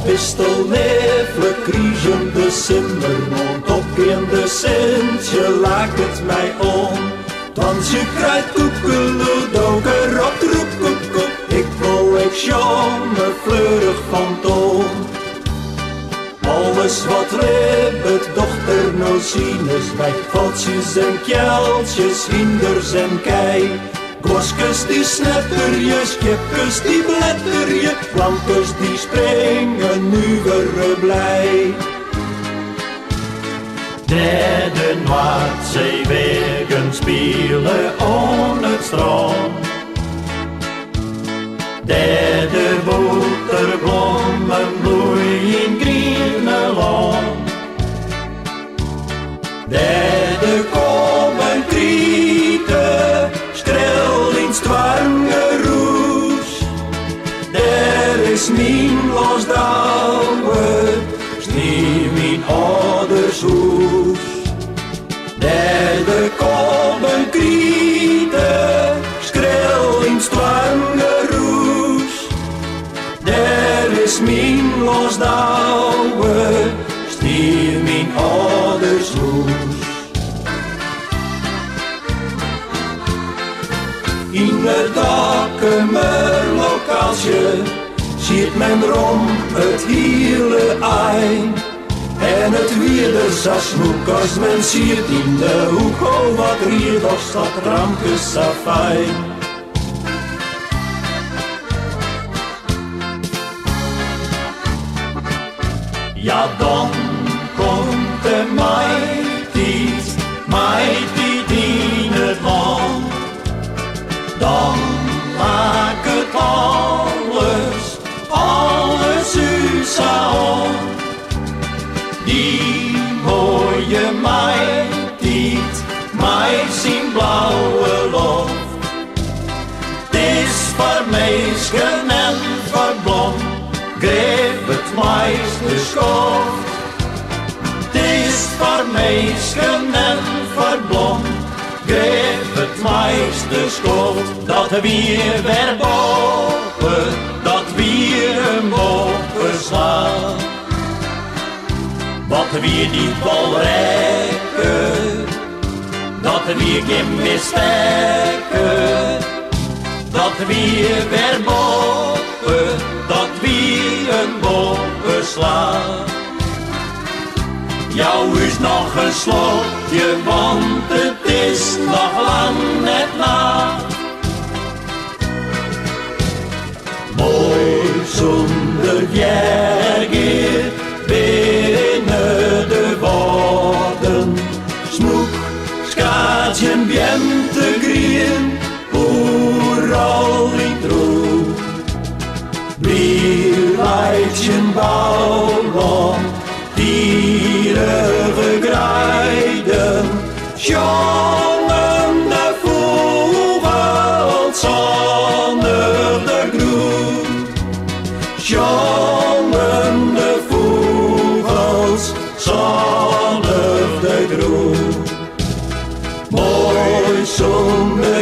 pistel neefle kriezen de simmermond op in de Sintje laat het mij om. Want je krijgt koekelen, doker op de roep, ik wil ik sjong me fleurig van toon. Alles wat ribbet, dochter nou zien is bij valtjes en kjeltjes, hinders en kei. Gosjes die snetterjes, kipjes die bletterje, plankers die springen nu weer blij. De Noordzeewegen spelen op het strand. De boterbloemen bloeien in Grieneland. De komen krieten, skrill in stwange roes. Der is mijn losdouwe, snie mijn ouders hoes. De komen krieten, skrill in stwange roes. Der is mijn losdouwe, snie mijn ouders hoes. In het dakkemerlokaaltje ziet men rond het hele eind. En het wierde zo snoek als men ziet in de hoek, oh wat riert of dat rampje zo fijn. Ja, dan komt de meidtijd in het land. Dan maakt het alles uzaal. Die mooie meidtijd, mij zien blauwe lof. Het is voor meisken en voor blom, geef het meiste schoft. Het is voor meisken en voor blom, geef het meiste schoft. Dat weer boven, dat weer een boven slaan. Wat weer niet wil rekken, dat weer geen mistekken. Dat weer boven, dat weer een boven slaan. Jou is nog een slotje, want het is nog lang net nacht. Mooi zonder jergit binnen de woorden. Snoek, skaatje, bjente, grien, overal in troep. Bierleidje, bouwland, dierige grijden, jongen de vogels zonder de groen. Jongen de vogels zonder de groen. Mooi zonder